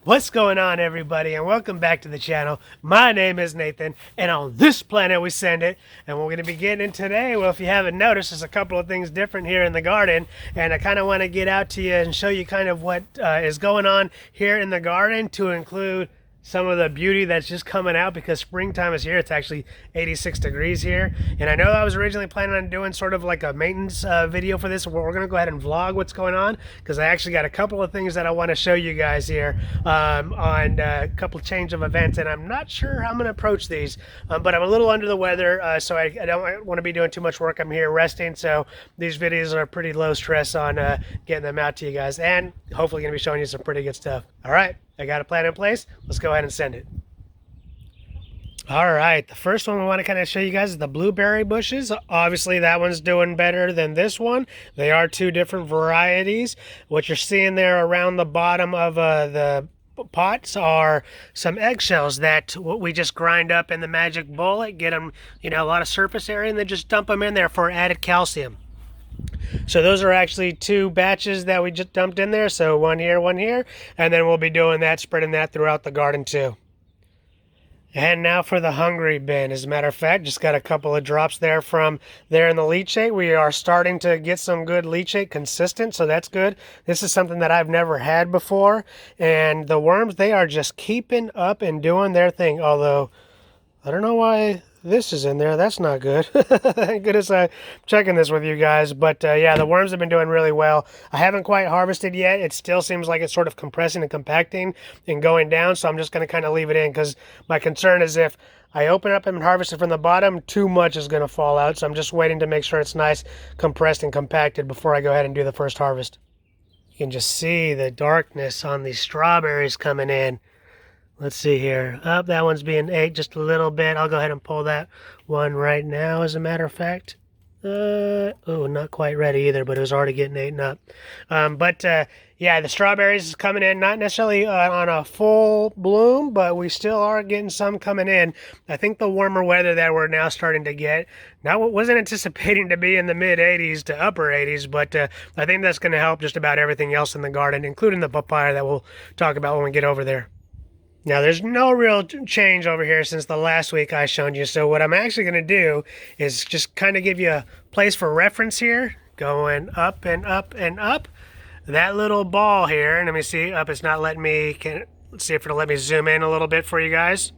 What's going on, everybody, and welcome back to the channel. My name is Nathan, and on this planet we send it. And we're going to be getting in today. Well, if you haven't noticed, there's a couple of things different here in the garden, and I kind of want to get out to you and show you kind of what is going on here in the garden, to include some of the beauty that's just coming out because springtime is here. It's actually 86 degrees here, and I know I was originally planning on doing sort of like a maintenance video for this. We're going to go ahead and vlog what's going on because I actually got a couple of things that I want to show you guys here on a couple of change of events, and I'm not sure how I'm going to approach these, but I'm a little under the weather, so I don't want to be doing too much work. I'm here resting, so these videos are pretty low stress on getting them out to you guys, and hopefully going to be showing you some pretty good stuff. All right, I got a plan in place. Let's go ahead and send it. All right, the first one we want to kind of show you guys is the blueberry bushes. Obviously, that one's doing better than this one. They are two different varieties. What you're seeing there around the bottom of the pots are some eggshells that we just grind up in the magic bullet, get them, a lot of surface area, and then just dump them in there for added calcium. So those are actually two batches that we just dumped in there. So one here, and then we'll be doing that, spreading that throughout the garden too. And now for the hungry bin. As a matter of fact, just got a couple of drops there from there in the leachate. We are starting to get some good leachate consistent, so that's good. This is something that I've never had before. And the worms, they are just keeping up and doing their thing. Although, I don't know why this is in there. That's not good. Thank goodness I'm checking this with you guys. But yeah, the worms have been doing really well. I haven't quite harvested yet. It still seems like it's sort of compressing and compacting and going down. So I'm just going to kind of leave it in because my concern is if I open up and harvest it from the bottom, too much is going to fall out. So I'm just waiting to make sure it's nice, compressed and compacted before I go ahead and do the first harvest. You can just see the darkness on these strawberries coming in. Let's see here. Oh, that one's being ate just a little bit. I'll go ahead and pull that one right now, as a matter of fact. Oh, not quite ready either, but it was already getting eaten up. Yeah, the strawberries is coming in, not necessarily on a full bloom, but we still are getting some coming in. I think the warmer weather that we're now starting to get, now wasn't anticipating to be in the mid 80s to upper 80s, but I think that's going to help just about everything else in the garden, including the papaya that we'll talk about when we get over there. Now, there's no real change over here since the last week I showed you. So what I'm actually going to do is just kind of give you a place for reference here, going up and up and up. That little ball here, and let me see, it's not letting me, let's see if it'll let me zoom in a little bit for you guys.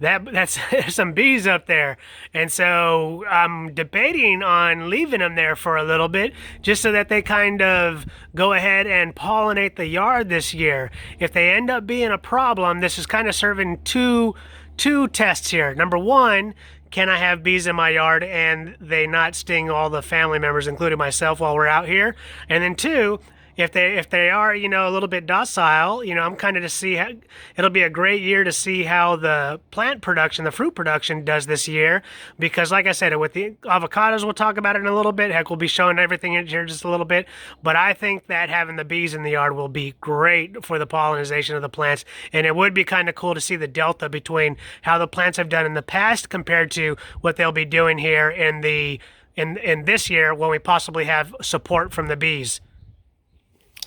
That's some bees up there, and so I'm debating on leaving them there for a little bit just so that they kind of go ahead and pollinate the yard this year. If they end up being a problem, this is kind of serving two tests here. Number one, can I have bees in my yard and they not sting all the family members, including myself, while we're out here? And then two, if they are, a little bit docile, I'm kind of to see how, it'll be a great year to see how the plant production, the fruit production does this year. Because like I said, with the avocados, we'll talk about it in a little bit. Heck, we'll be showing everything in here just a little bit. But I think that having the bees in the yard will be great for the pollination of the plants. And it would be kind of cool to see the delta between how the plants have done in the past compared to what they'll be doing here in this year when we possibly have support from the bees.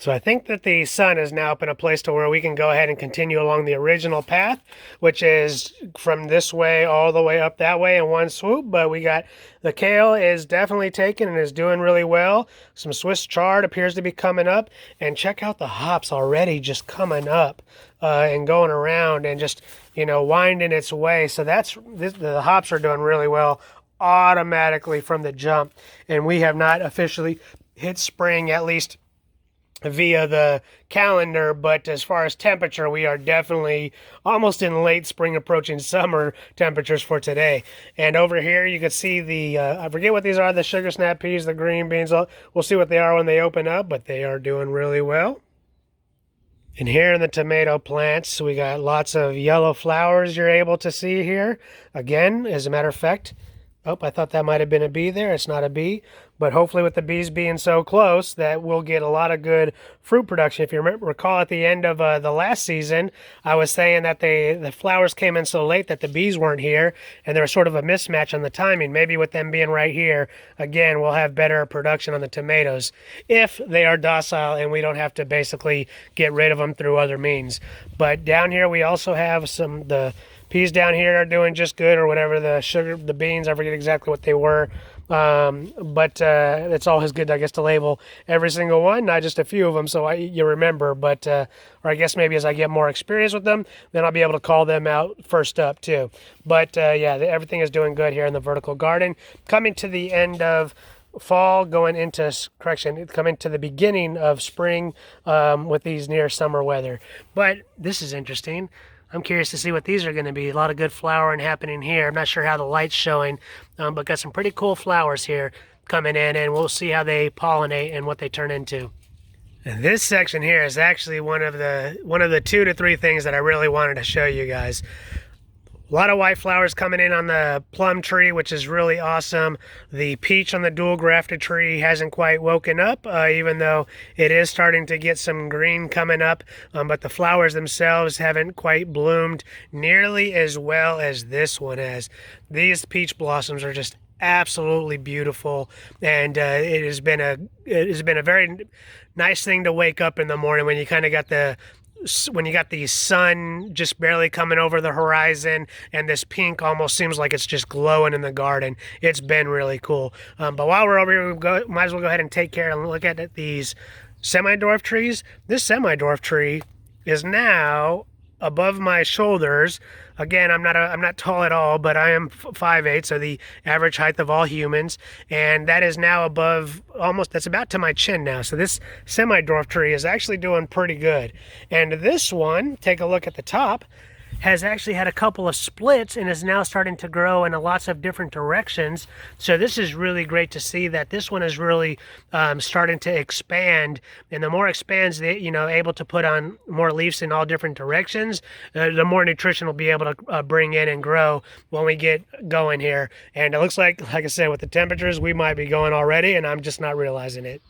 So I think that the sun is now up in a place to where we can go ahead and continue along the original path, which is from this way all the way up that way in one swoop. But we got the kale is definitely taken and is doing really well. Some Swiss chard appears to be coming up. And check out the hops already just coming up and going around and just, winding its way. So the hops are doing really well automatically from the jump. And we have not officially hit spring, at least via the calendar, but as far as temperature, we are definitely almost in late spring, approaching summer temperatures for today. And over here you can see the I forget what these are, the sugar snap peas, the green beans. We'll see what they are when they open up, but they are doing really well. And here in the tomato plants, we got lots of yellow flowers you're able to see here. Again, as a matter of fact, oh, I thought that might have been a bee there. It's not a bee. but hopefully with the bees being so close that we'll get a lot of good fruit production. If you recall at the end of the last season, I was saying that the flowers came in so late that the bees weren't here, and there was sort of a mismatch on the timing. Maybe with them being right here, again, we'll have better production on the tomatoes if they are docile and we don't have to basically get rid of them through other means. But down here we also have the peas down here are doing just good, or whatever, the beans, I forget exactly what they were. But it's always good, I guess, to label every single one, not just a few of them, so you remember. But or I guess maybe as I get more experience with them, then I'll be able to call them out first up too. But yeah, everything is doing good here in the vertical garden. Coming to the end of fall, coming to the beginning of spring with these near summer weather. But this is interesting. I'm curious to see what these are going to be. A lot of good flowering happening here. I'm not sure how the light's showing, but got some pretty cool flowers here coming in, and we'll see how they pollinate and what they turn into. And this section here is actually one of the 2 to 3 things that I really wanted to show you guys. A lot of white flowers coming in on the plum tree, which is really awesome. The peach on the dual grafted tree hasn't quite woken up, even though it is starting to get some green coming up. But the flowers themselves haven't quite bloomed nearly as well as this one has. These peach blossoms are just absolutely beautiful, and it has been a very nice thing to wake up in the morning when you kind of got the sun just barely coming over the horizon, and this pink almost seems like it's just glowing in the garden. It's been really cool. But while we're over here, might as well go ahead and take care and look at these semi-dwarf trees. This semi-dwarf tree is now above my shoulders. Again, I'm not tall at all, but I am 5'8", so the average height of all humans, and that is now above that's about to my chin now. So this semi-dwarf tree is actually doing pretty good. And this one, take a look at the top, has actually had a couple of splits and is now starting to grow in lots of different directions. So this is really great to see that this one is really starting to expand. And the more it expands, able to put on more leaves in all different directions, the more nutrition will be able to bring in and grow when we get going here. And it looks like I said, with the temperatures, we might be going already, and I'm just not realizing it.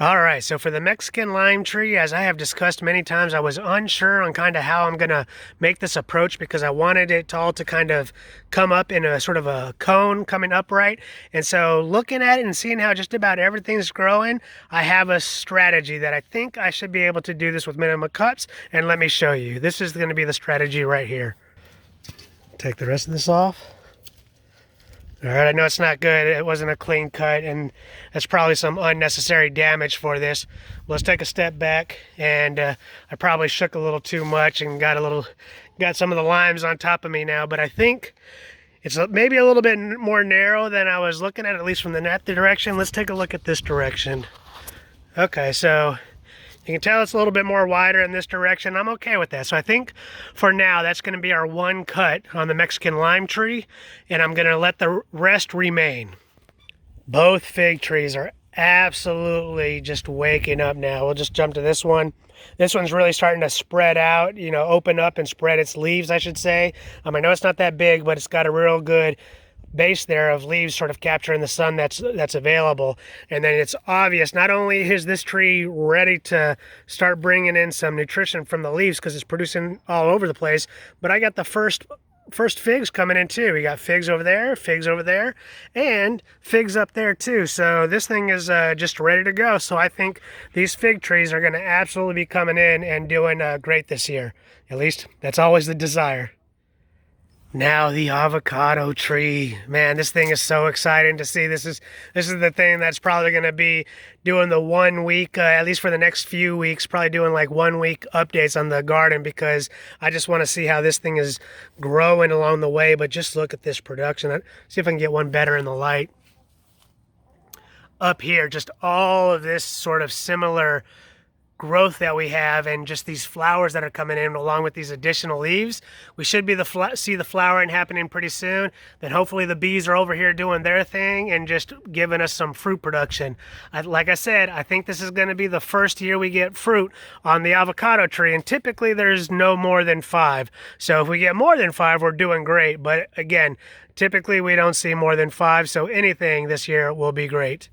All right, so for the Mexican lime tree, as I have discussed many times, I was unsure on kind of how I'm going to make this approach, because I wanted it all to kind of come up in a sort of a cone coming upright. And so looking at it and seeing how just about everything's growing, I have a strategy that I think I should be able to do this with minimum cuts, and let me show you. This is going to be the strategy right here. Take the rest of this off. All right, I know it's not good. It wasn't a clean cut, and that's probably some unnecessary damage for this. Let's take a step back, and I probably shook a little too much and got some of the limes on top of me now, but I think it's maybe a little bit more narrow than I was looking at least from the net direction. Let's take a look at this direction. Okay, so you can tell it's a little bit more wider in this direction. I'm okay with that. So I think for now, that's going to be our one cut on the Mexican lime tree, and I'm going to let the rest remain. Both fig trees are absolutely just waking up now. We'll just jump to this one. This one's really starting to spread out, open up and spread its leaves, I should say. I know it's not that big, but it's got a real good base there of leaves sort of capturing the sun that's available. And then it's obvious, not only is this tree ready to start bringing in some nutrition from the leaves because it's producing all over the place, but I got the first figs coming in too. We got figs over there, and figs up there too. So this thing is just ready to go. So I think these fig trees are going to absolutely be coming in and doing great this year. At least that's always the desire. Now the avocado tree, man, this thing is so exciting to see. This is the thing that's probably going to be doing the 1 week, at least for the next few weeks, probably doing like 1 week updates on the garden, because I just want to see how this thing is growing along the way. But just look at this production. See if I can get one better in the light. Up here, just all of this sort of similar growth that we have and just these flowers that are coming in along with these additional leaves. We should be see the flowering happening pretty soon. Then hopefully the bees are over here doing their thing and just giving us some fruit production. Like I said, I think this is going to be the first year we get fruit on the avocado tree, and typically there's no more than 5. So if we get more than 5, we're doing great. But again, typically we don't see more than 5, so anything this year will be great.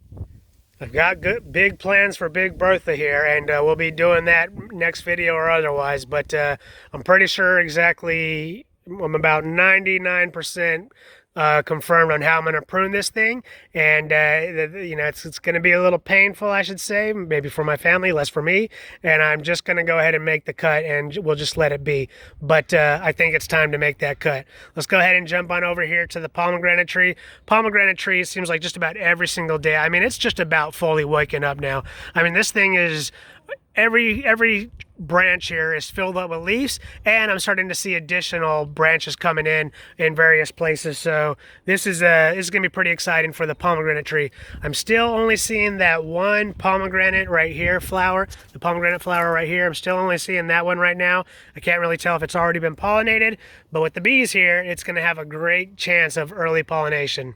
I've got big plans for Big Bertha here, and we'll be doing that next video or otherwise, but I'm pretty sure exactly, I'm about 99% confirmed on how I'm going to prune this thing, and you know, it's going to be a little painful, I should say, maybe for my family, less for me, and I'm just going to go ahead and make the cut, and we'll just let it be. But I think it's time to make that cut. Let's go ahead and jump on over here to the pomegranate tree. Pomegranate tree seems like just about every single day. I mean, it's just about fully waking up now. I mean, this thing is every branch here is filled up with leaves, and I'm starting to see additional branches coming in various places. So this is gonna be pretty exciting for the pomegranate tree. I'm still only seeing that one pomegranate right here flower, the pomegranate flower right here. I'm still only seeing that one right now. I can't really tell if it's already been pollinated, but with the bees here, it's gonna have a great chance of early pollination.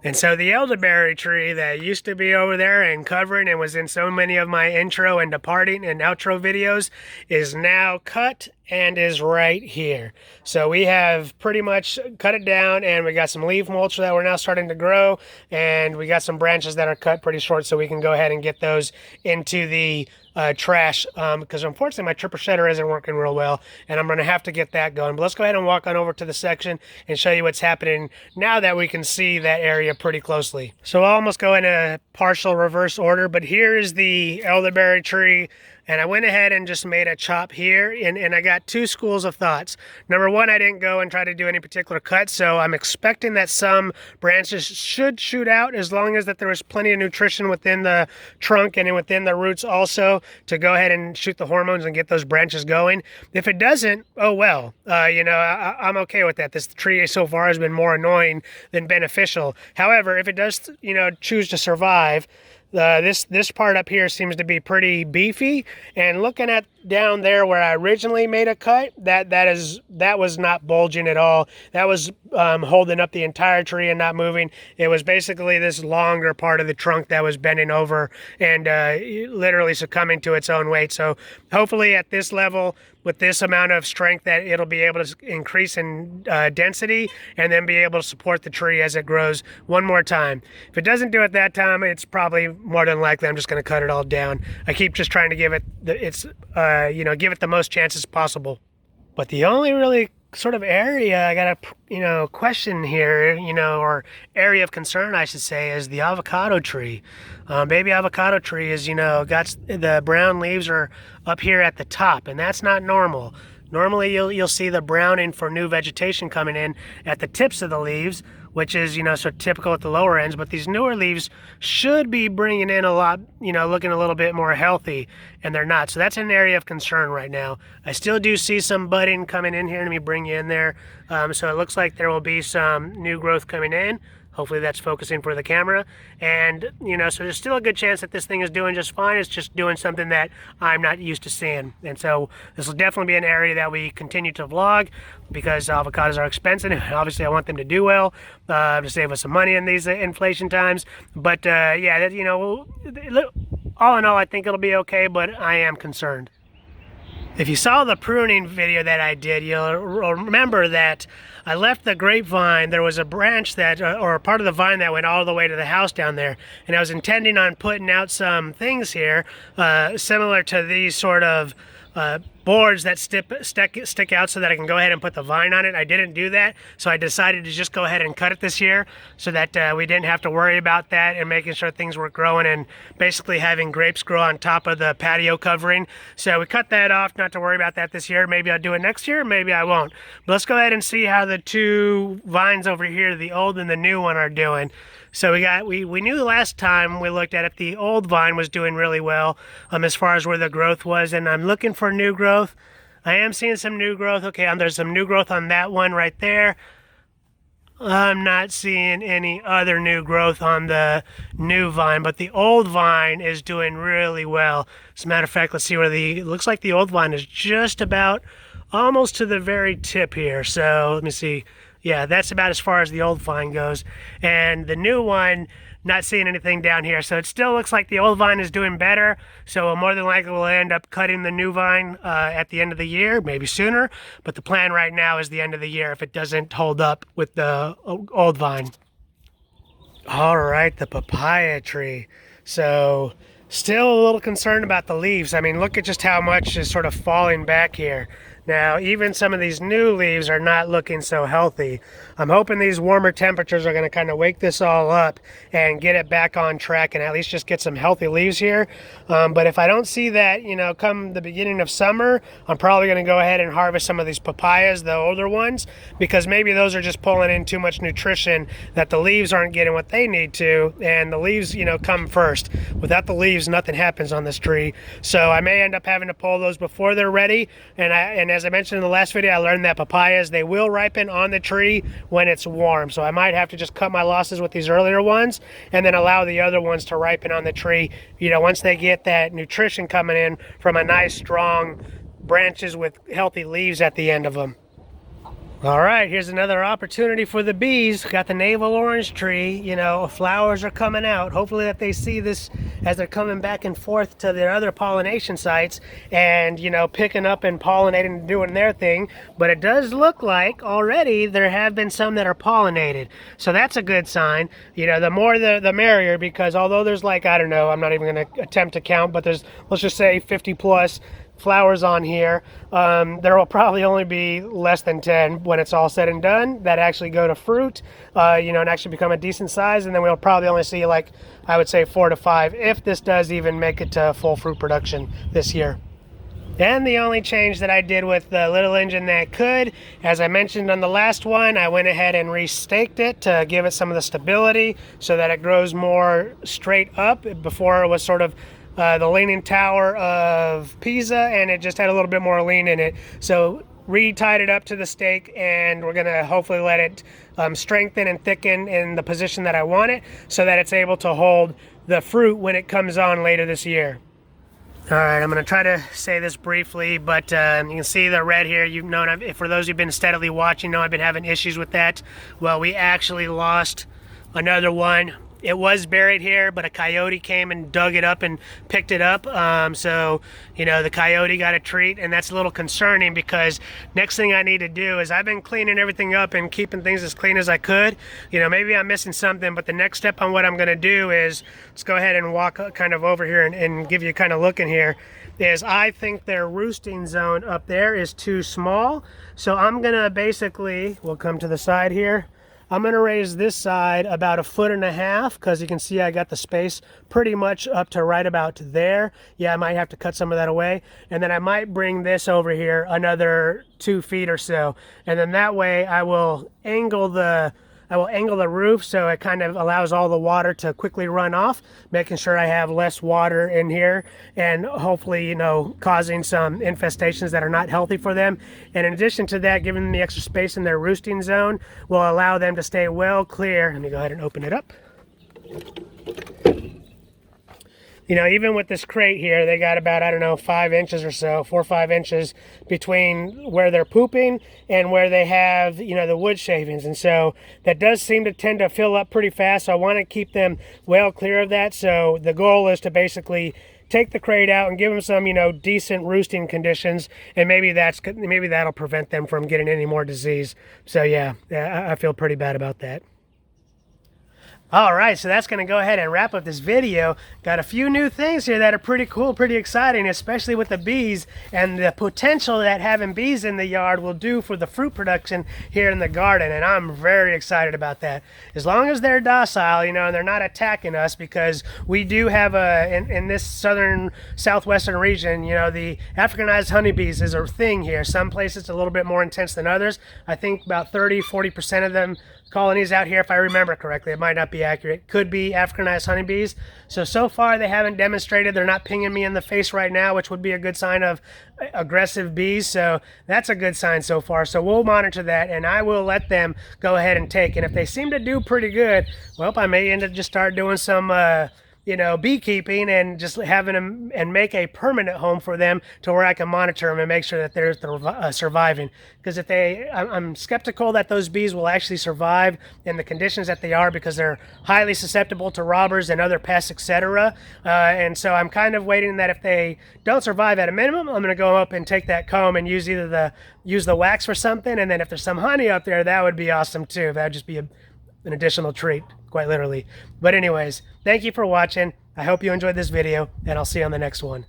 And so the elderberry tree that used to be over there and covering and was in so many of my intro and departing and outro videos is now cut and is right here. So we have pretty much cut it down, and we got some leaf mulch that we're now starting to grow, and we got some branches that are cut pretty short, so we can go ahead and get those into the trash, because unfortunately my tripper shredder isn't working real well, and I'm going to have to get that going. But let's go ahead and walk on over to the section and show you what's happening now that we can see that area pretty closely. So I'll almost go in a partial reverse order, but here is the elderberry tree. And I went ahead and just made a chop here, and I got 2 schools of thoughts. Number one, I didn't go and try to do any particular cut, so I'm expecting that some branches should shoot out as long as that there was plenty of nutrition within the trunk and within the roots also to go ahead and shoot the hormones and get those branches going. If it doesn't, oh well, you know, I'm okay with that. This tree so far has been more annoying than beneficial. However, if it does, you know, choose to survive, this part up here seems to be pretty beefy, and looking at down there where I originally made a cut, that was not bulging at all. That was holding up the entire tree and not moving. It was basically this longer part of the trunk that was bending over and literally succumbing to its own weight. So hopefully at this level, with this amount of strength, that it'll be able to increase in density and then be able to support the tree as it grows one more time. If it doesn't do it that time, it's probably more than likely I'm just going to cut it all down. I keep just trying to give it give it the most chances possible. But the only really sort of area I got a question here, or area of concern I should say, is the avocado tree. Baby avocado tree is, got the brown leaves are up here at the top, and that's not normal. Normally you'll see the browning for new vegetation coming in at the tips of the leaves, which is, so typical at the lower ends, but these newer leaves should be bringing in a lot, looking a little bit more healthy, and they're not. So that's an area of concern right now. I still do see some budding coming in here. Let me bring you in there. So it looks like there will be some new growth coming in. Hopefully that's focusing for the camera. And, so there's still a good chance that this thing is doing just fine. It's just doing something that I'm not used to seeing. And so this will definitely be an area that we continue to vlog, because avocados are expensive. Obviously, I want them to do well, to save us some money in these inflation times. But, yeah, all in all, I think it'll be okay, but I am concerned. If you saw the pruning video that I did, you'll remember that I left the grapevine. There was a branch that, or a part of the vine that went all the way to the house down there. And I was intending on putting out some things here, similar to these sort of boards that stick out so that I can go ahead and put the vine on it. I didn't do that, so I decided to just go ahead and cut it this year so that we didn't have to worry about that and making sure things were growing and basically having grapes grow on top of the patio covering. So we cut that off, not to worry about that this year. Maybe I'll do it next year, maybe I won't. But let's go ahead and see how the 2 vines over here, the old and the new one, are doing. So we knew last time we looked at it, the old vine was doing really well as far as where the growth was, and I'm looking for new growth. I am seeing some new growth. Okay, there's some new growth on that one right there. I'm not seeing any other new growth on the new vine, but the old vine is doing really well. As a matter of fact, let's see where it looks like the old vine is just about almost to the very tip here. So let me see. Yeah, that's about as far as the old vine goes. And the new one, not seeing anything down here. So it still looks like the old vine is doing better. So more than likely we'll end up cutting the new vine at the end of the year, maybe sooner. But the plan right now is the end of the year if it doesn't hold up with the old vine. All right, the papaya tree. So still a little concerned about the leaves. I mean, look at just how much is sort of falling back here. Now, even some of these new leaves are not looking so healthy. I'm hoping these warmer temperatures are going to kind of wake this all up and get it back on track and at least just get some healthy leaves here. But if I don't see that, you know, come the beginning of summer, I'm probably going to go ahead and harvest some of these papayas, the older ones, because maybe those are just pulling in too much nutrition that the leaves aren't getting what they need to, and the leaves, you know, come first. Without the leaves, nothing happens on this tree. So I may end up having to pull those before they're ready, and as I mentioned in the last video, I learned that papayas, they will ripen on the tree when it's warm. So I might have to just cut my losses with these earlier ones and then allow the other ones to ripen on the tree, you know, once they get that nutrition coming in from a nice strong branches with healthy leaves at the end of them. All right, here's another opportunity for the bees. Got the navel orange tree, you know, flowers are coming out. Hopefully that they see this as they're coming back and forth to their other pollination sites and, you know, picking up and pollinating and doing their thing. But it does look like already there have been some that are pollinated. So that's a good sign. You know, the more the merrier, because although there's like, I don't know, I'm not even going to attempt to count, but there's, let's just say 50 plus flowers on here. There will probably only be less than 10 when it's all said and done that actually go to fruit, you know, and actually become a decent size. And then we'll probably only see, like, I would say 4 to 5 if this does even make it to full fruit production this year. And the only change that I did with the little engine that could, as I mentioned on the last one, I went ahead and restaked it to give it some of the stability so that it grows more straight up. Before it was sort of the Leaning Tower of Pisa, and it just had a little bit more lean in it. So re-tied it up to the stake, and we're going to hopefully let it strengthen and thicken in the position that I want it so that it's able to hold the fruit when it comes on later this year. All right, I'm going to try to say this briefly, but you can see the red here. You've known, for those who've been steadily watching, know I've been having issues with that. Well, we actually lost another one. It was buried here, but a coyote came and dug it up and picked it up. So, you know, the coyote got a treat, and that's a little concerning because next thing I need to do is I've been cleaning everything up and keeping things as clean as I could. You know, maybe I'm missing something, but the next step on what I'm going to do is, let's go ahead and walk kind of over here and give you kind of look in here, is I think their roosting zone up there is too small. So I'm going to basically, we'll come to the side here. I'm going to raise this side about 1.5 feet because you can see I got the space pretty much up to right about there. Yeah, I might have to cut some of that away. And then I might bring this over here another 2 feet or so. And then that way I will angle the roof so it kind of allows all the water to quickly run off, making sure I have less water in here and hopefully, you know, causing some infestations that are not healthy for them. And in addition to that, giving them the extra space in their roosting zone will allow them to stay well clear. Let me go ahead and open it up. You know, even with this crate here, they got about, I don't know, 5 inches or so, 4 or 5 inches between where they're pooping and where they have, you know, the wood shavings. And so that does seem to tend to fill up pretty fast. So I want to keep them well clear of that. So the goal is to basically take the crate out and give them some, you know, decent roosting conditions. And maybe that'll prevent them from getting any more disease. So yeah, I feel pretty bad about that. All right, so that's going to go ahead and wrap up this video. Got a few new things here that are pretty cool, pretty exciting, especially with the bees and the potential that having bees in the yard will do for the fruit production here in the garden, and I'm very excited about that. As long as they're docile, you know, and they're not attacking us, because we do have in this southwestern region, you know, the Africanized honeybees is a thing here. Some places it's a little bit more intense than others. I think about 30-40% of them colonies out here, if I remember correctly. It might not be be accurate, could be Africanized honeybees. So far they haven't demonstrated. They're not pinging me in the face right now, which would be a good sign of aggressive bees. So that's a good sign so far. So we'll monitor that, and I will let them go ahead and take. And if they seem to do pretty good, well, I may end up just start doing some beekeeping and just having them and make a permanent home for them to where I can monitor them and make sure that they're surviving. Because I'm skeptical that those bees will actually survive in the conditions that they are, because they're highly susceptible to robbers and other pests, etc. And so I'm kind of waiting that if they don't survive at a minimum, I'm going to go up and take that comb and use use the wax for something. And then if there's some honey up there, that would be awesome too. That would just be an additional treat, quite literally. But anyways, thank you for watching. I hope you enjoyed this video, and I'll see you on the next one.